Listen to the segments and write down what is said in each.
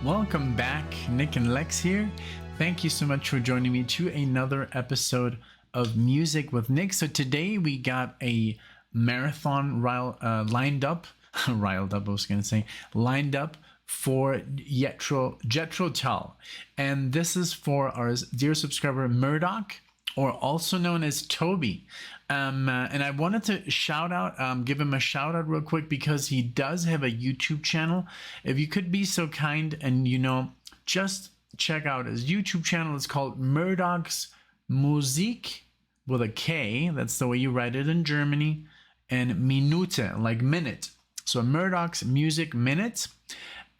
Welcome back, NicknLex here. Thank you so much for joining me to another episode of Music with Nick. So today we got a marathon lined up for Jethro Tull. And this is for our dear subscriber MURDOCK, or also known as TOBI. And I wanted to give him a shout out real quick because he does have a YouTube channel. If you could be so kind and, just check out his YouTube channel. It's called MURDOCK's Musik with a K. That's the way you write it in Germany. And Minute, like minute. So MURDOCK's Music Minute.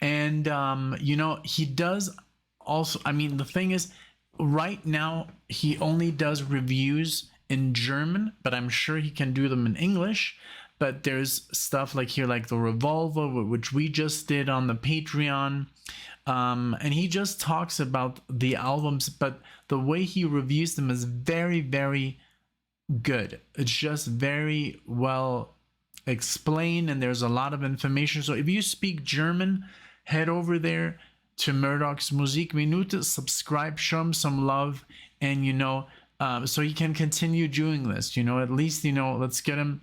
And, he does also, the thing is, right now he only does reviews in German, but I'm sure he can do them in English. But there's stuff like here, like the Revolver, which we just did on the Patreon. And he just talks about the albums, but the way he reviews them is very, very good. It's just very well explained, and there's a lot of information. So if you speak German, head over there to MURDOCK's Musik Minute, subscribe, show him some love, and so he can continue doing this. At least let's get him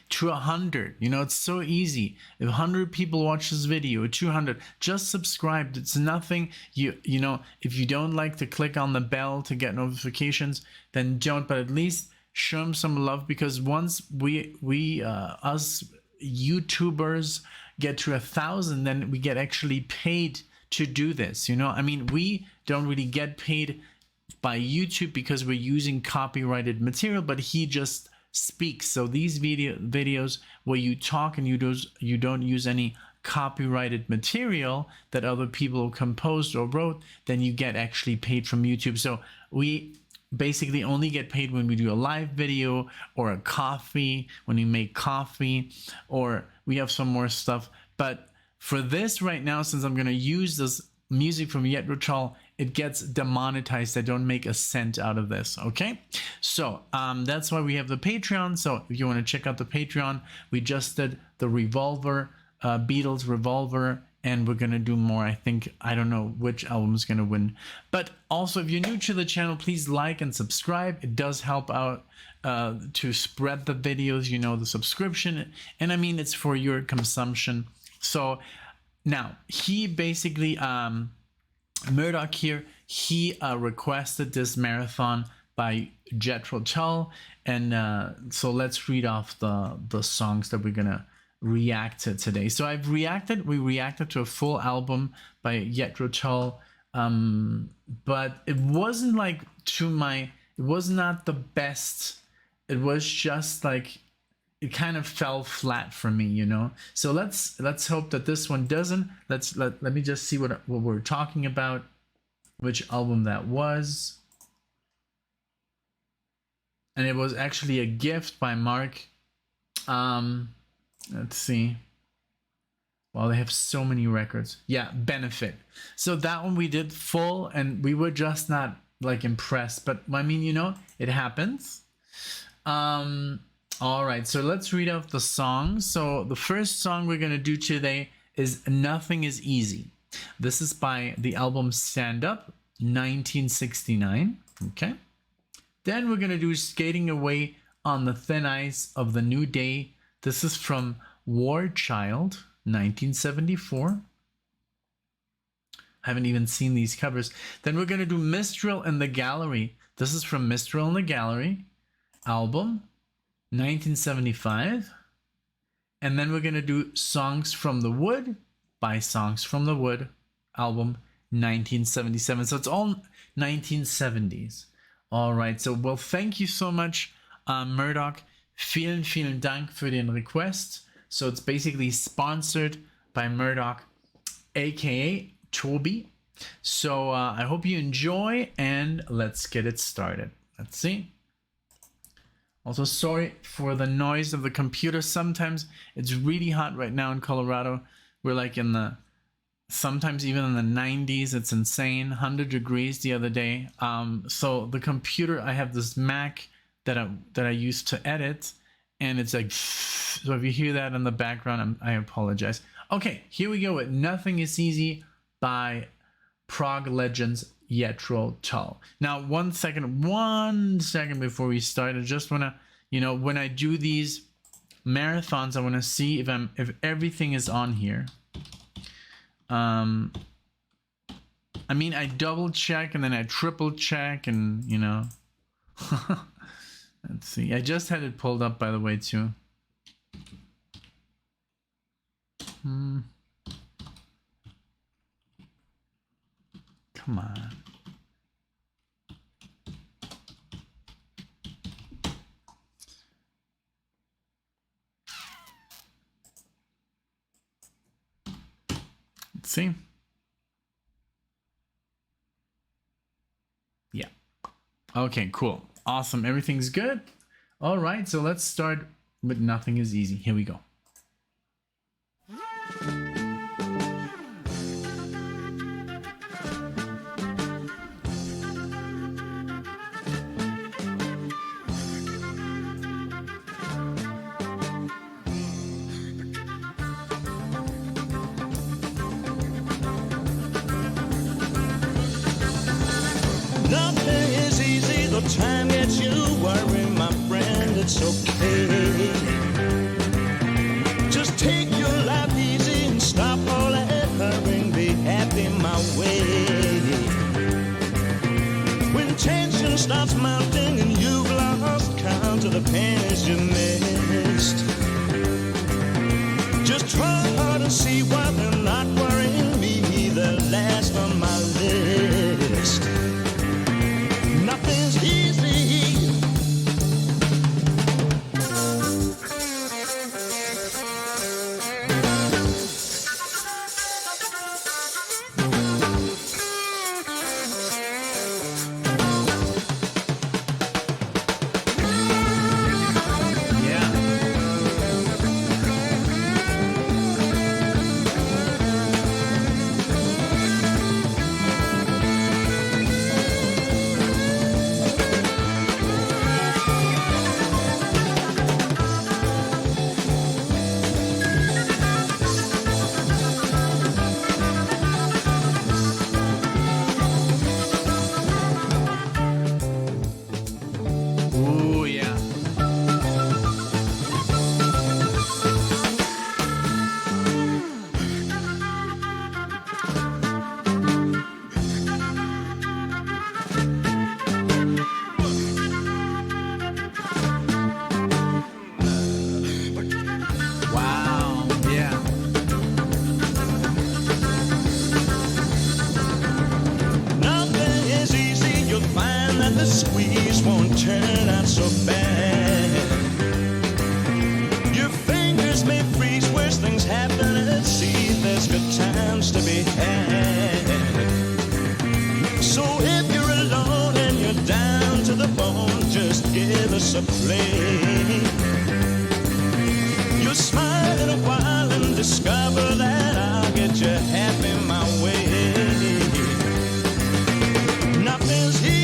to 100. It's so easy. If 100 people watch this video, 200, just subscribe. It's nothing. If you don't like to click on the bell to get notifications, then don't. But at least show him some love, because once us YouTubers get to 1,000, then we get actually paid to do this. We don't really get paid by YouTube because we're using copyrighted material, but he just speaks. So these videos where you talk and you don't use any copyrighted material that other people composed or wrote, then you get actually paid from YouTube. So we basically only get paid when we do a live video, or a coffee, when we make coffee, or we have some more stuff. But for this right now, since I'm going to use this music from Jethro Tull, it gets demonetized. I don't make a cent out of this. Okay, so that's why we have the Patreon. So if you want to check out the Patreon, we just did the Revolver, Beatles Revolver, and we're gonna do more. I don't know which album is gonna win. But also, if you're new to the channel, please like and subscribe. It does help out to spread the videos, the subscription. And it's for your consumption. So now he basically, MURDOCK here, he requested this marathon by Jethro Tull. And so let's read off the songs that we're gonna react to today. So we reacted to a full album by Jethro Tull, but it wasn't like it was not the best. It was just like, it kind of fell flat for me, So let's hope that this one doesn't. Let me just see what we're talking about, which album that was. And it was actually a gift by Mark. Let's see. Well, they have so many records. Yeah, Benefit. So that one we did full, and we were just not like impressed. But it happens. All right, so let's read out the songs. So the first song we're gonna do today is Nothing Is Easy. This is by the album Stand Up, 1969. Okay. Then we're gonna do Skating Away on the Thin Ice of the New Day. This is from War Child, 1974. Haven't even seen these covers. Then we're going to do Mistral in the Gallery. This is from Mistral in the Gallery album, 1975. And then we're going to do Songs from the Wood by Songs from the Wood album, 1977. So it's all 1970s. All right. So, well, thank you so much, MURDOCK. Vielen Dank für den Request. So it's basically sponsored by MURDOCK, aka TOBI. So I hope you enjoy, and let's get it started. Let's see. Also, sorry for the noise of the computer. Sometimes it's really hot right now in Colorado. We're like sometimes even in the 90s. It's insane. 100 degrees the other day. So the computer, I have this Mac that I use to edit, and it's like, so if you hear that in the background, I apologize. Okay, here we go with Nothing Is Easy by prog legends Jethro Tull. Now, one second before we start, I just wanna, you know, when I do these marathons, I wanna see if everything is on here. I mean, I double check and then I triple check, and you know. Let's see. I just had it pulled up, by the way, too. Come on. Let's see. Yeah. Okay, cool. Awesome. Everything's good. All right, so let's start with Nothing is Easy. Here we go. Nothing is easy, the time gets you worrying, my friend, it's okay. Just take your life easy and stop all that hurrying, be happy my way. When tension starts mounting and you've lost count of the pains you missed, just try hard and see why they're not worrying me, they're last on my list. Nothing's easy. Ooh, yeah. Wow, yeah. Nothing is easy. You'll find that the squeeze won't turn out so bad. Your fingers may freeze, worse things happen at sea. There's good times to be had. So if you're alone and you're down to the bone, just give us a play. You'll smile in a while and discover that I'll get you happy my way. Nothing's easy.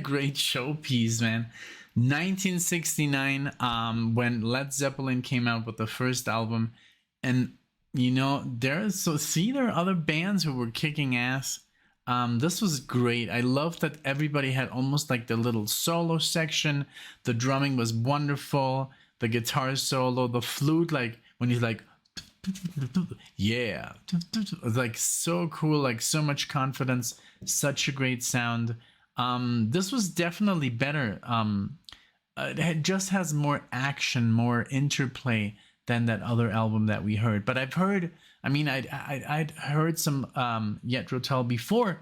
great showpiece, man. 1969, when Led Zeppelin came out with the first album, and you know, there are other bands who were kicking ass. This was great. I love that everybody had almost like the little solo section. The drumming was wonderful. The guitar solo, the flute, like when he's like, yeah, it's like so cool, like so much confidence, such a great sound. This was definitely better. It just has more action, more interplay than that other album that we heard. But I'd heard some Jethro Tull before,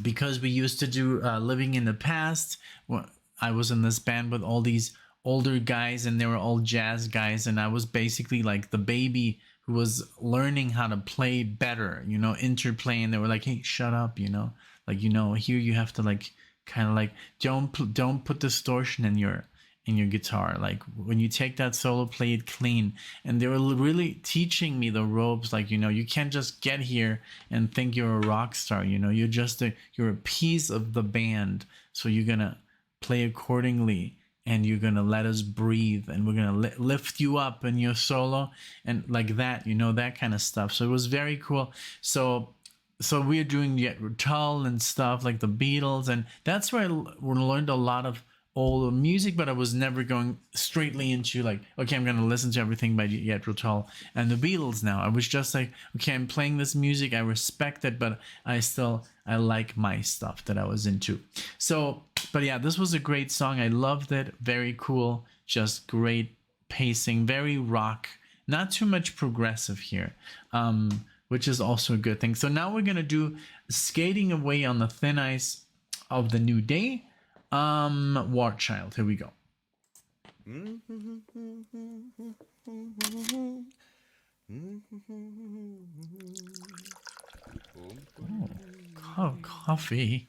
because we used to do Living in the Past. Well, I was in this band with all these older guys, and they were all jazz guys, and I was basically like the baby who was learning how to play better, you know, interplay. And they were like, hey, shut up, you know, like, you know, here you have to like kind of like don't put distortion in your guitar. Like when you take that solo, play it clean. And they were really teaching me the ropes. Like, you know, you can't just get here and think you're a rock star. You know, you're a piece of the band. So you're gonna play accordingly, and you're gonna let us breathe, and we're gonna lift you up in your solo, and like that, you know, that kind of stuff. So it was very cool. So we're doing Jethro Tull and stuff like the Beatles, and that's where I learned a lot of old music. But I was never going straightly into like, okay, I'm gonna listen to everything by Jethro Tull and the Beatles now. I was just like, okay, I'm playing this music, I respect it, but I like my stuff that I was into. So, but yeah, this was a great song. I loved it. Very cool. Just great pacing. Very rock. Not too much progressive here, which is also a good thing. So now we're going to do Skating Away on the Thin Ice of the New Day. War Child. Here we go. Oh, coffee.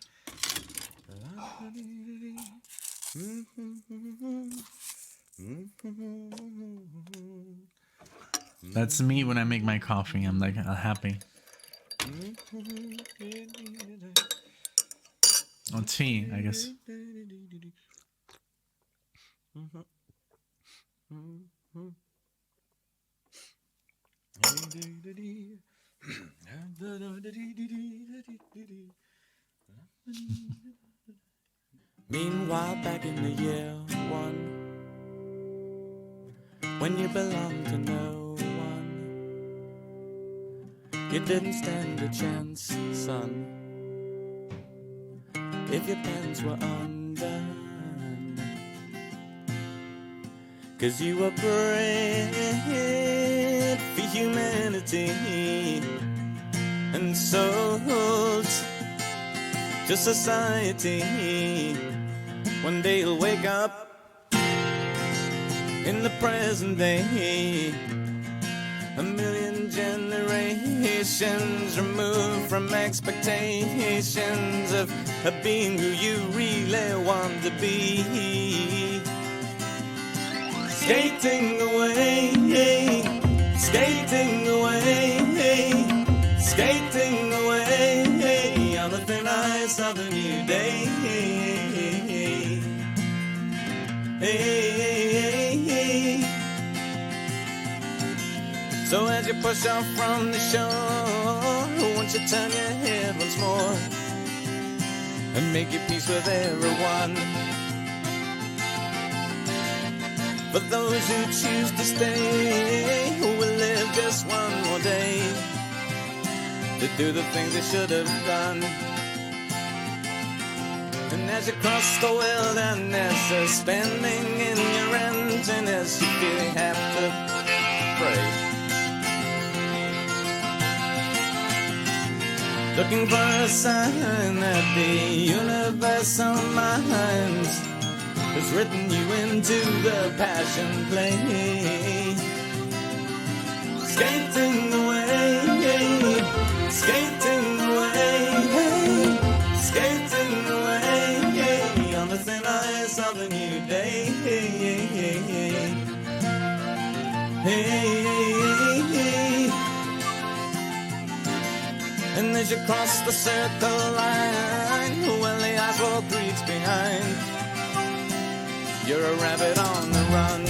That's me when I make my coffee. I'm like happy. Oh, tea, I guess. Meanwhile, back in the year one, when you belonged to no one, you didn't stand a chance, son, if your pants were undone, 'cause you were bred for humanity and sold to society. One day you'll wake up in the present day, a million generations removed from expectations of being who you really want to be. Skating away, skating away, skating away on the thin ice of the new day. So as you push off from the shore, won't you turn your head once more and make your peace with everyone? For those who choose to stay, who will live just one more day to do the things they should have done. And as you cross the wilderness, spending in your emptiness, you feel you have to pray, looking for a sign that the universal mind has written you into the passion play. Skating away, skating away, skating away on the thin ice of a new day. And as you cross the circle line, well, the ice will 4 creeks behind. You're a rabbit on the run,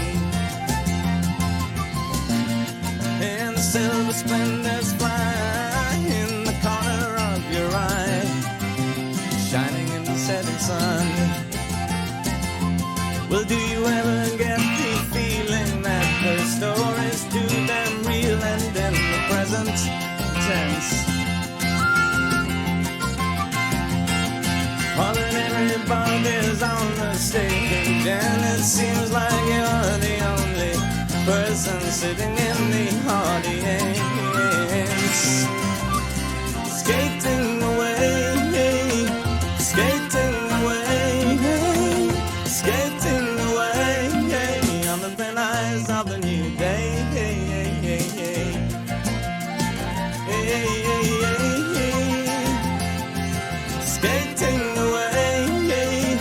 and the silver splendors fly in the corner of your eye, shining in the setting sun. Well, do you ever get the feeling that the story's too damn real and in the present tense? All that everybody's on the stage, and it seems like you're the only person sitting in the audience. Skating away, skating away, skating away on the thin ice of the new day. Skating away,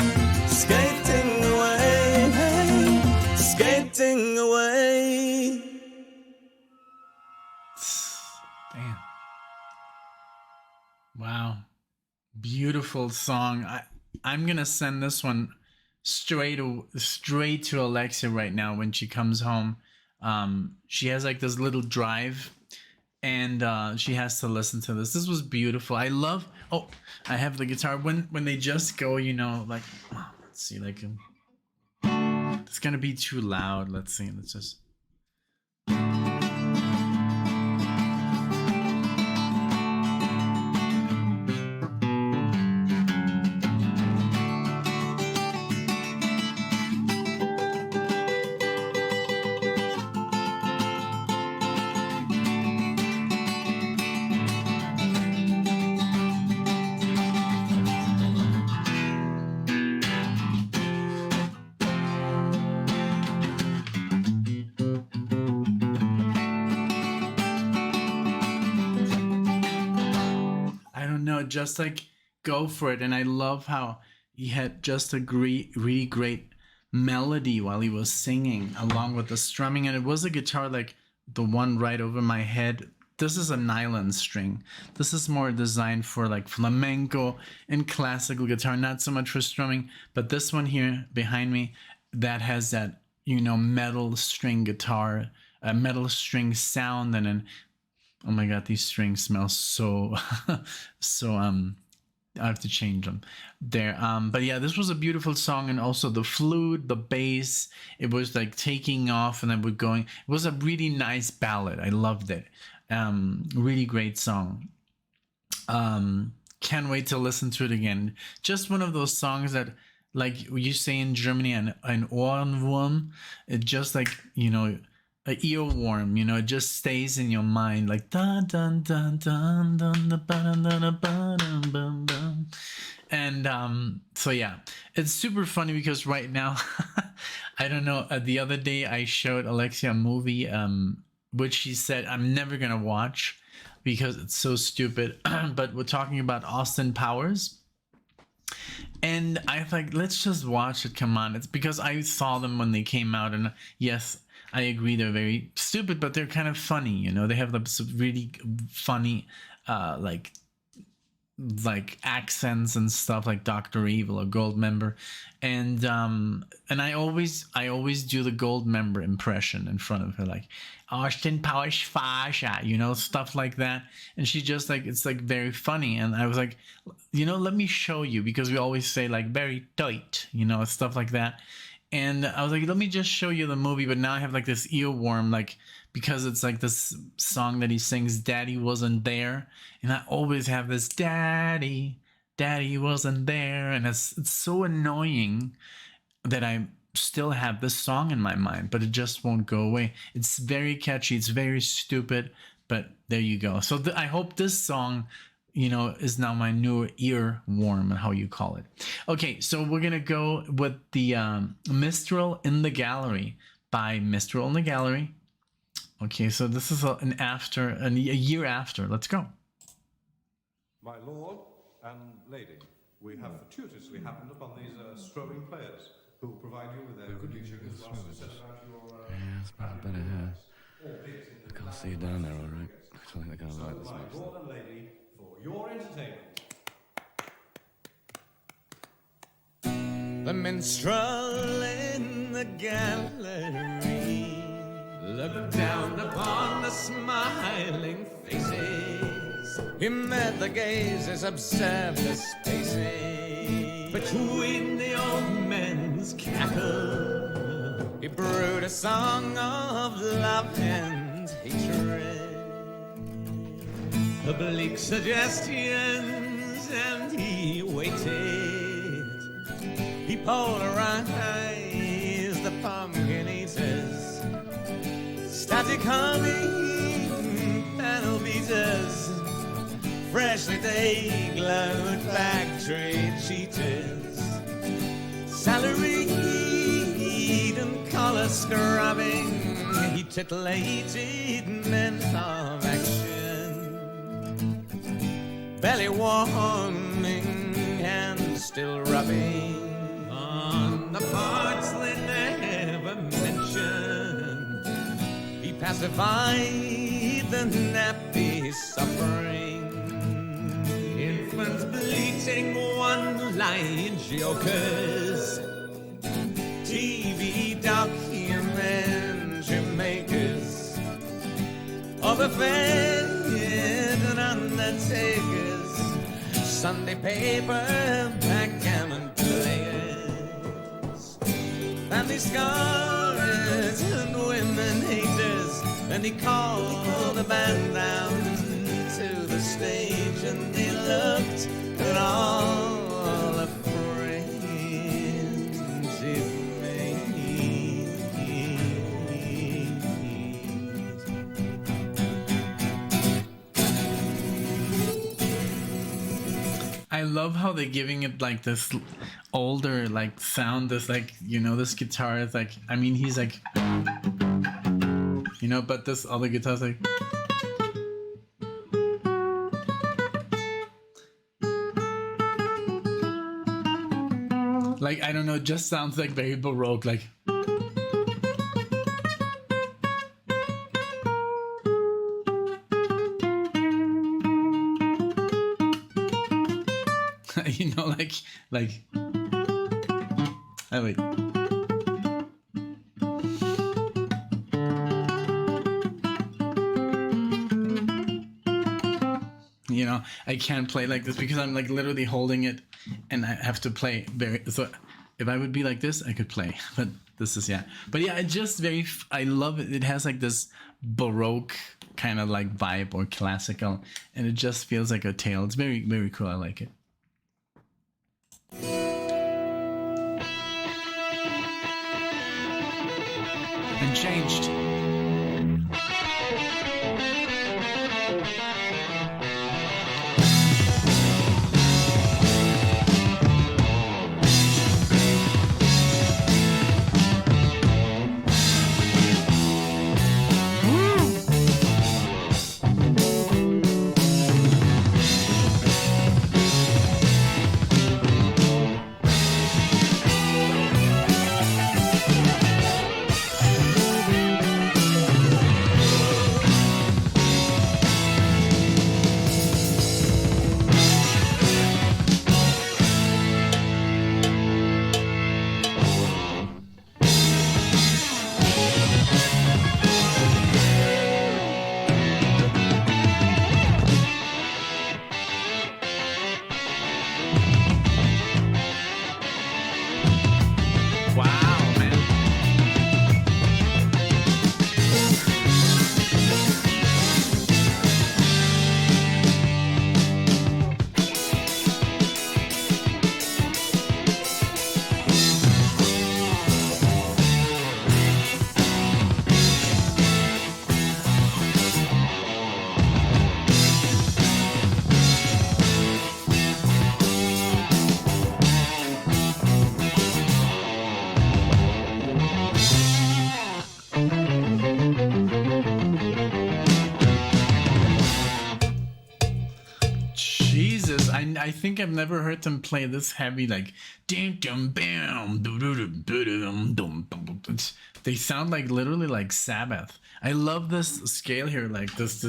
skating away, skating away. Damn. Wow. Beautiful song. I'm gonna send this one straight to Alexia right now when she comes home. She has like this little drive, and she has to listen to this. This was beautiful. I love. Oh, I have the guitar. When they just go, you know, like, let's see, like, it's gonna be too loud. Let's see. Let's just. Just like go for it. And I love how he had just a really great melody while he was singing along with the strumming, and it was a guitar like the one right over my head. This is a nylon string. This is more designed for like flamenco and classical guitar, not so much for strumming. But this one here behind me, that has that, you know, metal string guitar, a metal string sound, and an oh my god, these strings smell so so I have to change them there. But yeah, this was a beautiful song, and also the flute, the bass, it was like taking off and then we're going. It was a really nice ballad. I loved it. Really great song. Can't wait to listen to it again. Just one of those songs that, like you say in Germany, an Ohrwurm. It just like, you know, an earworm, you know, it just stays in your mind like dun dun dun dun dun dun dun dun dun dun dun. And so yeah, it's super funny because right now I don't know, the other day I showed Alexia a movie which she said I'm never gonna watch because it's so stupid. But we're talking about Austin Powers, and I like, let's just watch it, come on. It's because I saw them when they came out, and yes, I agree they're very stupid, but they're kind of funny, you know. They have some really funny like accents and stuff, like Dr. Evil or Goldmember, and I always do the Goldmember impression in front of her, like Austin Powers Fasha, you know, stuff like that. And she just like, it's like very funny, and I was like, you know, let me show you, because we always say like very tight, you know, stuff like that. And I was like, let me just show you the movie. But now I have like this earworm, like, because it's like this song that he sings, Daddy Wasn't There. And I always have this Daddy Wasn't There. And it's so annoying that I still have this song in my mind, but it just won't go away. It's very catchy. It's very stupid, but there you go. So I hope this song, you know, is now my new earworm, how you call it. Okay, so we're gonna go with the Mistral in the Gallery by Mistral in the Gallery. Okay, so this is a year after. Let's go. My lord and lady, we have fortuitously happened upon these strolling players who will provide you with their good music as well as set about your... Yeah, it's probably better here. Look, I'll see you down there, all right? I don't think they're gonna like this My much. lord and lady, for your entertainment. The minstrel in the gallery looked down upon the smiling faces. He met the gazes, observed the spaces between the old men's cackle. He brewed a song of love and hatred, oblique suggestions, and he waited. He polarized the pumpkin eaters, static humming panel beaters, freshly day-glowed factory cheaters, salaried and collar scrubbing. He titillated men of action, belly warming and still rubbing on the parts they never mentioned. He pacified the nappy suffering, infants bleating one-line jokers, TV documentary makers, overfed and undertakers, Sunday paper backgammon players, family scars and women haters. And he called the band down to the stage, and he looked at all the friends he made. I love how they're giving it like this older like sound. This like, you know, this guitar is like, I mean, he's like, you know, but this other guitar's like, I don't know, just sounds like very Baroque, like. You know, like. Oh wait. You know, I can't play like this because I'm like literally holding it, and I have to play very. So, if I would be like this, I could play. But this is But yeah, it just very. I love it. It has like this Baroque kind of like vibe or classical, and it just feels like a tale. It's very, very cool. I like it. And changed. I think I've never heard them play this heavy, like they sound like literally like Sabbath. I love this scale here, like this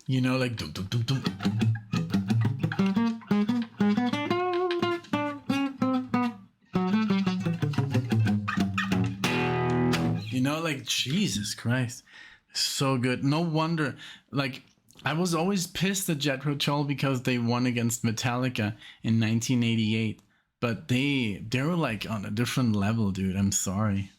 you know, like know, like Jesus Christ, so good. No wonder, like I was always pissed at Jethro Tull because they won against Metallica in 1988, but they were like on a different level, dude. I'm sorry.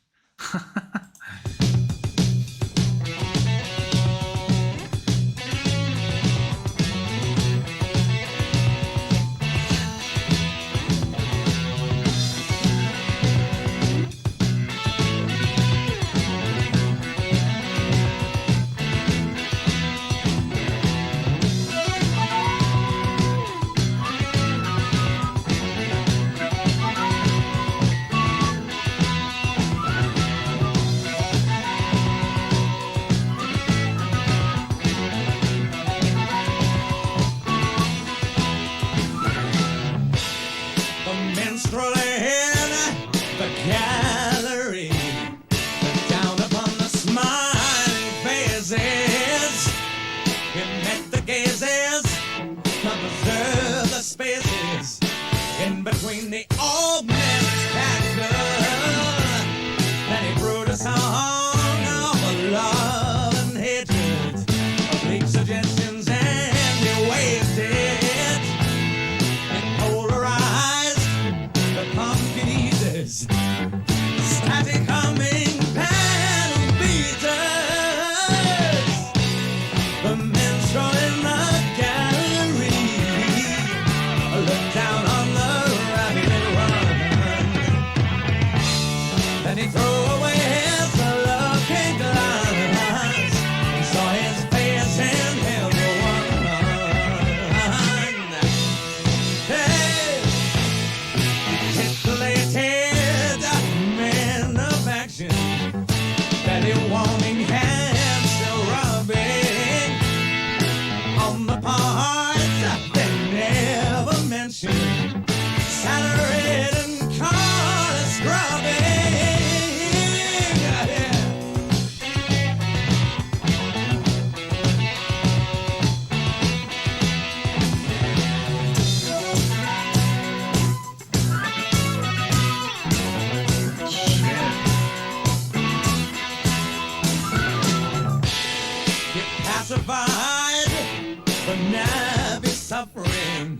The minstrel in the gallery, looked down upon the smiling faces. He met the gazes, observed the spaces in between the old man's cactus. And he wrote a song of love and hatred, of bleak suggestions, and he waved it and polarized the pumpkin eaters, static humming panel beaters. The minstrel in the gallery looked down on the ragged run. Then he threw away his looking glass and saw his face in everyone. Hey, titillated man of action, belly warming, hands still rubbing on the parts they never mentioned, salaried and collar scrubbing. Yeah. Get pacified, but never suffering.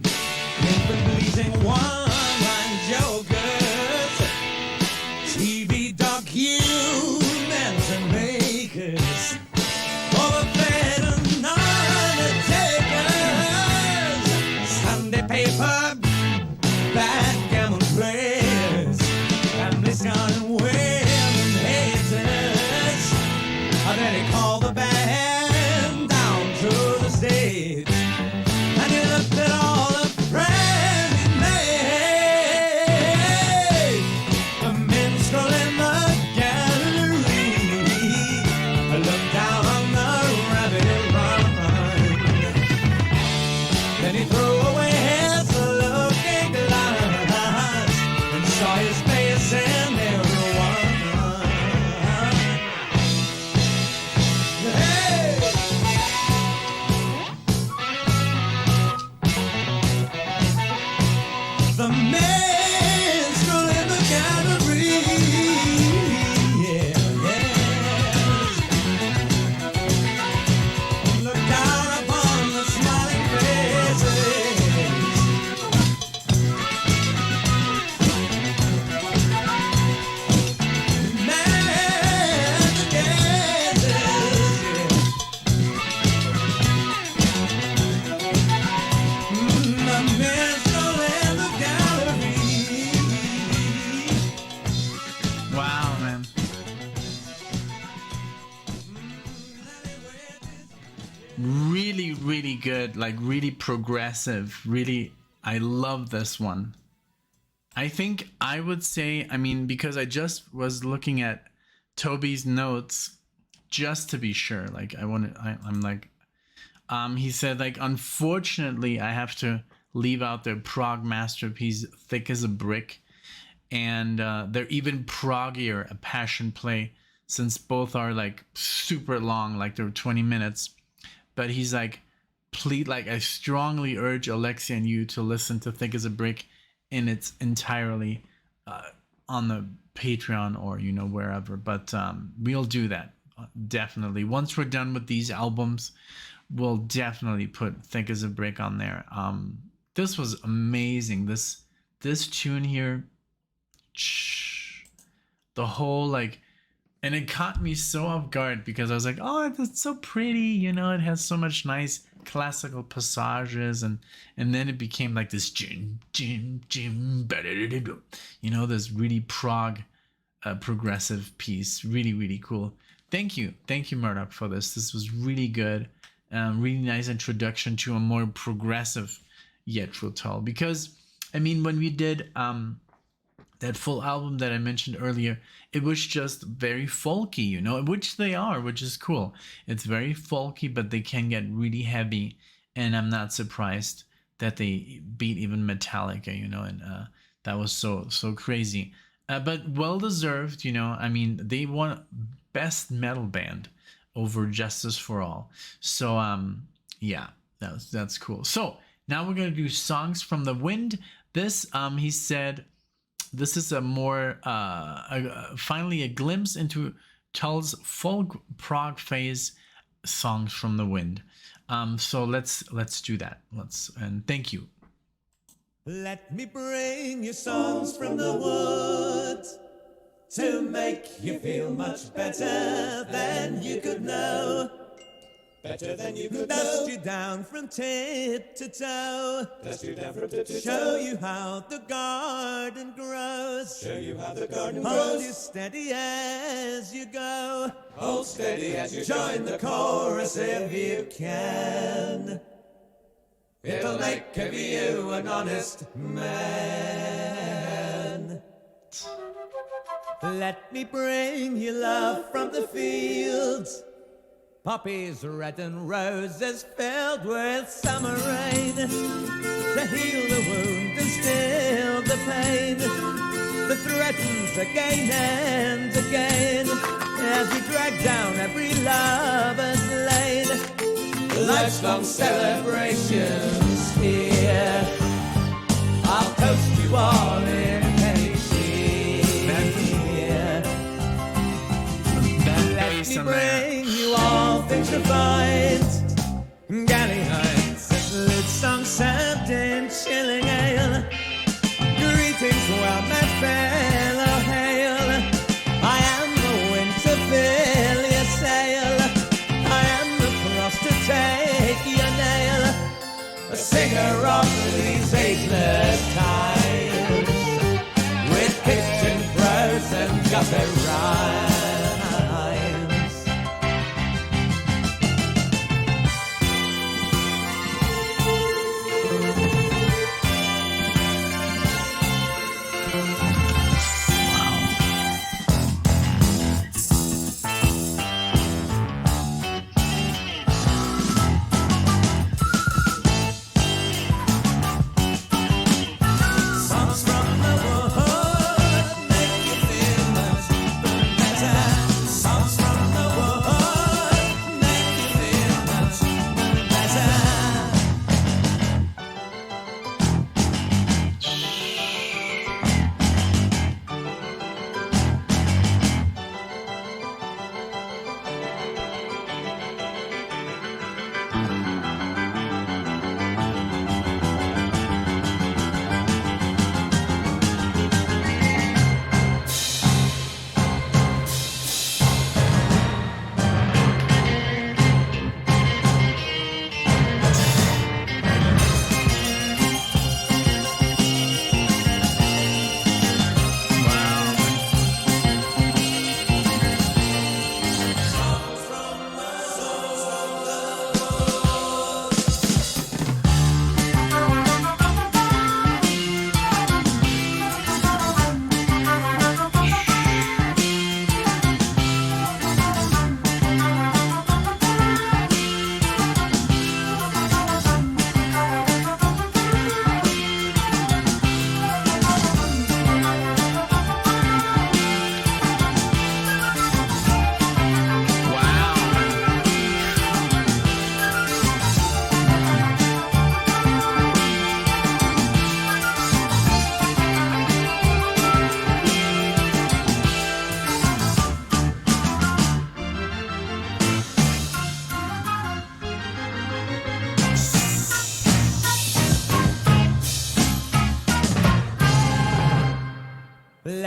Infant bleeding one-line jokers, TV documents and makers, overfed and undertakers, Sunday paper, backgammon players, family scarring women haters. Then he called the band down to the stage, and he looked at all the friends he made. The minstrel in the gallery looked down on the rabbit run. Then he threw away his looking glass and saw his face in everyone. Hey! The minstrel in the gallery, yeah, yeah. Look down upon the smiling faces. Man, the gazes, yeah. The minstrel in the gallery. Wow, man. Really, really good. Like really progressive. Really, I love this one. I think I would say, I mean, because I just was looking at Toby's notes just to be sure. Like I'm like, he said, like, unfortunately, I have to leave out their prog masterpiece, Thick as a Brick, and they're even proggier, A Passion Play, since both are like super long, like they're 20 minutes. But he's like, please, like, I strongly urge Alexia and you to listen to Thick as a Brick in its entirely. on the Patreon or wherever. But we'll do that definitely. Once we're done with these albums, we'll definitely put Thick as a Brick on there. This was amazing. This tune here, the whole and it caught me so off guard because I was like, oh, it's so pretty, it has so much nice classical passages, and then it became like this this really progressive piece. Really, really cool. Thank you MURDOCK, for this. This was really good. Really nice introduction to a more progressive Jethro Tull, because when we did that full album that I mentioned earlier, it was just very folky, which they are, which is cool. It's very folky, but they can get really heavy, and I'm not surprised that they beat even Metallica, and that was so crazy. But well deserved, they won Best Metal Band over Justice for All. So yeah, that's cool. So now we're gonna do Songs from the Wind. This he said, this is a more finally a glimpse into Tull's folk prog phase. Songs from the Wind. So let's do that. And thank you. Let me bring you songs from the woods to make you feel much better than you could know. Better than you could know. Dust you down from tip to toe. Dust you down from tip to toe. Show you how the garden grows. Show you how the garden grows. Hold you steady as you go. Hold steady as you join the chorus if you can. It'll make of you an honest man. Let me bring you love from the fields. Poppies red and roses filled with summer rain, to heal the wound and still the pain that threatens again and again as we drag down every lover's lane. Life's-long celebrations here, I'll toast you all in Let me bring you all things refined, galley heights and lit songs served in chilling ale. Greetings, well, my fellow hail. I am the wind to fill your sail. I am the frost to take your nail. A singer of these ageless times, with kitchen prose and gutter rhymes. Songs from the wood make you feel much better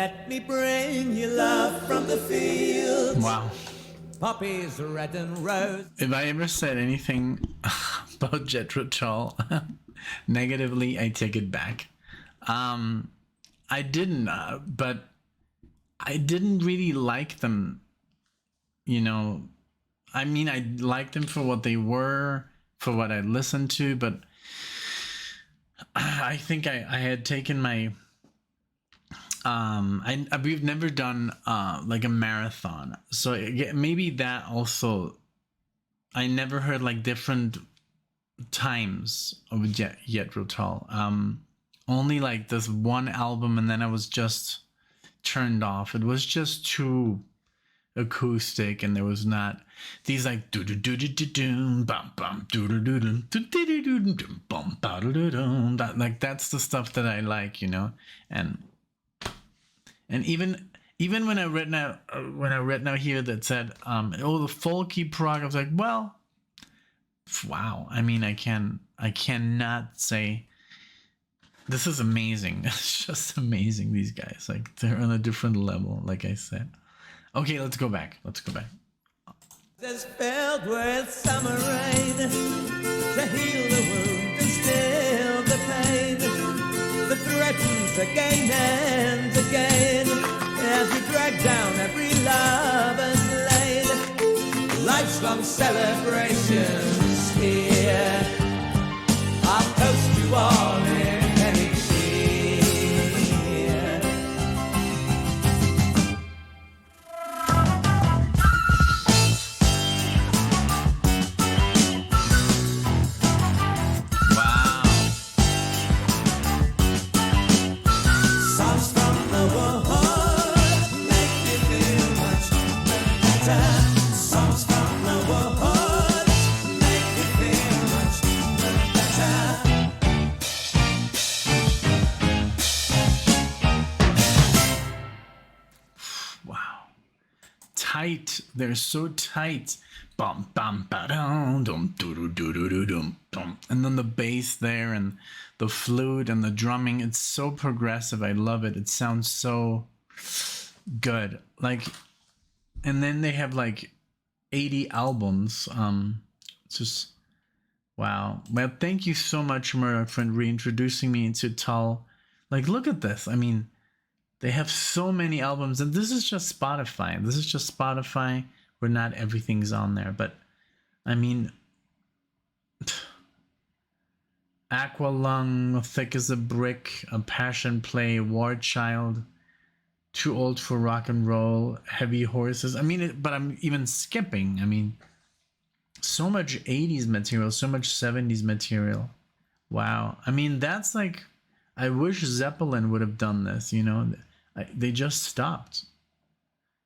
Let me bring you love from the fields. Wow. Poppies red and rose. If I ever said anything about Jethro Tull negatively, I take it back. I didn't, but I didn't really like them, you know. I mean, I liked them for what they were, for what I listened to, but I think I had taken my we've never done like a marathon, so maybe that also, I never heard like different times of Jethro Tull, only like this one album, and then I was just turned off. It was just too acoustic, and there was not these like do do do do do do bum bum do do do do do do do do bum ba do do do. Like that's the stuff that I like, you know. And even when I read now here that said oh, the folky prog, I was like, well, wow. I mean, I cannot say this is amazing. It's just amazing. These guys, like, they're on a different level, like I said. Okay, let's go back. Is filled with summer rain to heal the wound and still the pain that threatens again and again as we drag down every lover's lane. Life's long celebrations here. I'll toast you all in any cheer. Wow. Songs from the world make me feel much better. Songs from the world make me feel much better. Wow. Tight. They're so tight. Bum bum ba dum dum doo doo doo doo doo dum dum. And then the bass there and the flute and the drumming. It's so progressive. I love it. It sounds so good. Like, and then they have like 80 albums. It's just wow. Well, thank you so much, Murdock, for reintroducing me into Tull. Like, look at this. I mean, they have so many albums, and this is just Spotify. Where not everything's on there, but I mean, Aqualung, Thick as a Brick, A Passion Play, War Child, Too Old for Rock and Roll, Heavy Horses. I mean, but I'm even skipping. I mean, so much 80s material, so much 70s material. Wow. I mean, that's like, I wish Zeppelin would have done this, you know. They just stopped,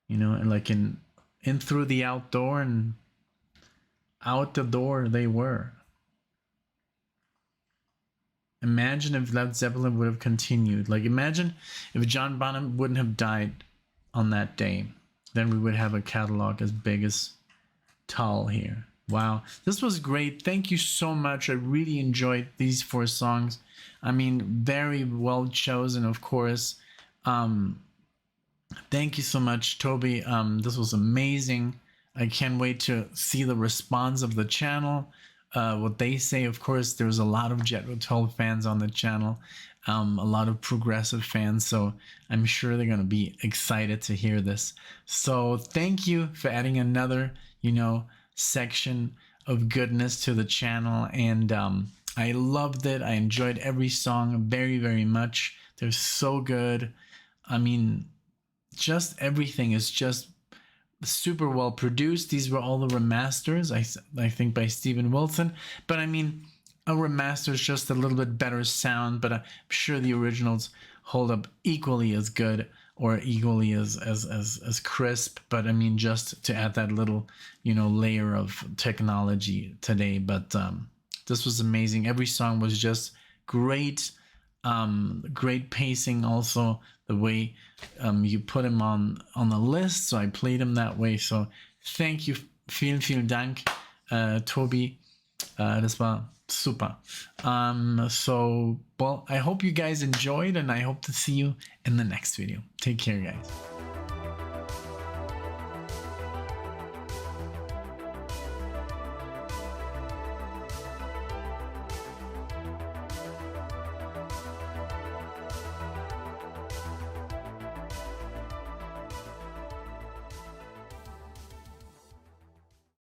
you know, and like in Through the Outdoor and Out the Door they were. Imagine if Led Zeppelin would have continued. Like, imagine if John Bonham wouldn't have died on that day. Then we would have a catalog as big as Tull here. Wow, this was great. Thank you so much. I really enjoyed these 4 songs. I mean, very well chosen, of course. Thank you so much, Toby. This was amazing. I can't wait to see the response of the channel, what they say. Of course, there's a lot of Jethro Tull fans on the channel, a lot of progressive fans, so I'm sure they're going to be excited to hear this. So thank you for adding another, you know, section of goodness to the channel, and I loved it. I enjoyed every song very, very much. They're so good. I mean, just everything is just super well produced. These were all the remasters, I think, by Steven Wilson. But I mean, a remaster is just a little bit better sound, but I'm sure the originals hold up equally as good or equally as crisp. But I mean, just to add that little, you know, layer of technology today. But this was amazing. Every song was just great. Great pacing, also the way you put him on the list, so I played him that way. So thank you, vielen Dank, Toby. Das war super. So, well, I hope you guys enjoyed, and I hope to see you in the next video. Take care, guys.